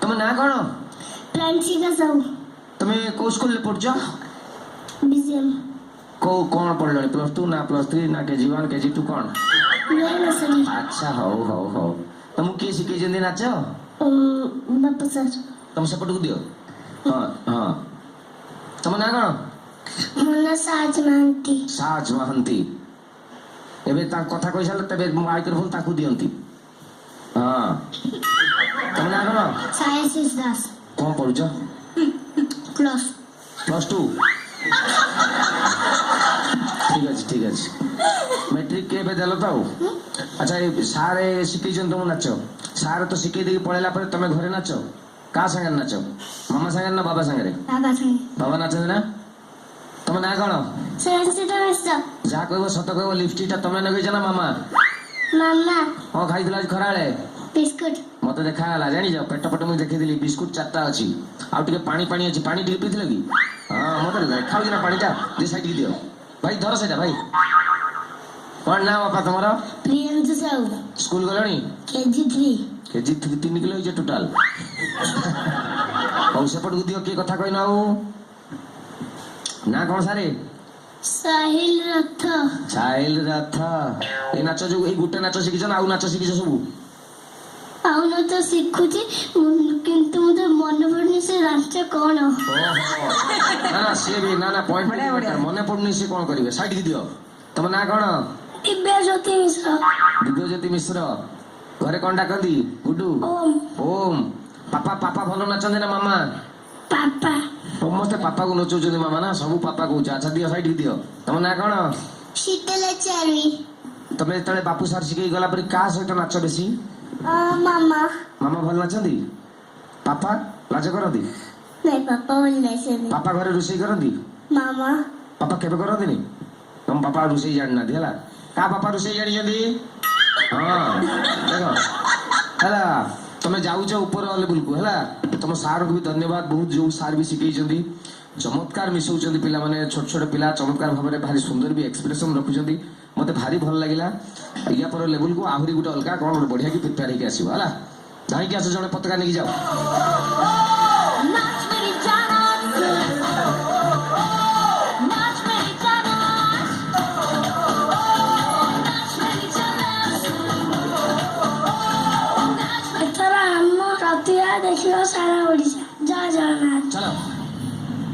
तुम ना कौन प्रांशिका साहू तुम्हें को स्कूल ले पढ़ बीजेम को कौन पढ़ +2 ना +3 ना KG1 KG2 कौन नर्सरी अच्छा हो तुम किए शिखे जंदी नाच बापा सर तुम सेपट को दियो हां तुम ना कौन मुन्ना साज महांती एबे ता कथा कहि साल तबे माइक्रोफोन ताकू दियंती हां तुम ना कौन साइंस दास कौन पढ़ुछ +2 ठीक अछि मैट्रिक के बे देलो ताऊ अच्छा ये सारे शिखै जन तुम नाच सारे तो शिखै दे पळेला पर तमे घरे नाच का संगे नाच मामा संगे ना बाबा संगे बाबा नाच ना तुम ना कौन जा कहबो सत कहबो लिपस्टिक ता तमे नगै जना मामा हां खाइदिला खराळे बिस्कुट मत देखा गला जानी जाओ पेट पट में देखि दिली बिस्कुट चारटा अछि आ टिके पानी अछि पानी टिके पीथि लगी हां मत खाउ ना पानी ता दे साइड दियो भाई धर सेटा भाई कोन नाम बापा तुम्हारा प्रियंशु साहू स्कूल गलणी KG3 3 किलो जे टोटल औसे पट दियो के कथा कहि नाउ ना कोन सारे साहिल रथ ए नाच जो ए गुटे नाच शिखिछ ना आउ नाच शिखिछ सबु आउ न तो शिखुची किंतु मुझे मन पड़नी से नाच कौन ना से भी ना पॉइंट मन पड़नी से कौन करिवे साइड दियो तुम ना कौन दिव्यज्योति मिश्र घरे कौन डाकंदी गुड्डू ओम पापा भलो नाचंदे ना मामा पापा समस्ते पापा को नचौଛନ୍ତି मामा ना सब पापा को अच्छा दियो साइड दियो तुम ना कौन शीतलाचारी तमे तळे बापू सर शिखै गला पर का सहित नाच बेसी मामा भल नाचंदी पापा लाज करंदी नहीं पापा भल नाचंदी पापा घरे रुसई करंदी मामा पापा केबे करंदी तुम पापा रुसई जानना दिला का पापा रुसई जानी जंदी हां देखो हला तमे जाउछ ऊपर लेवल को हला तुम सार को भी धन्यवाद बहुत जो सार भी शिखै जंदी चमत्कार मिसौचंदी पिला माने छोट छोट पिला चमत्कार भाबरे भारी सुंदर भी एक्सप्रेशन रखुचंदी मते भारी भल लागिला या पर लेवल को आहुरी गुटे अलका कोन बढ़िया की प्रिपेयर हे के आसीबो हला जाई के आसो जने पताका नेकी जाओ नाच मेरी जाना देखियो सारा ओडिशा जा नाच चलो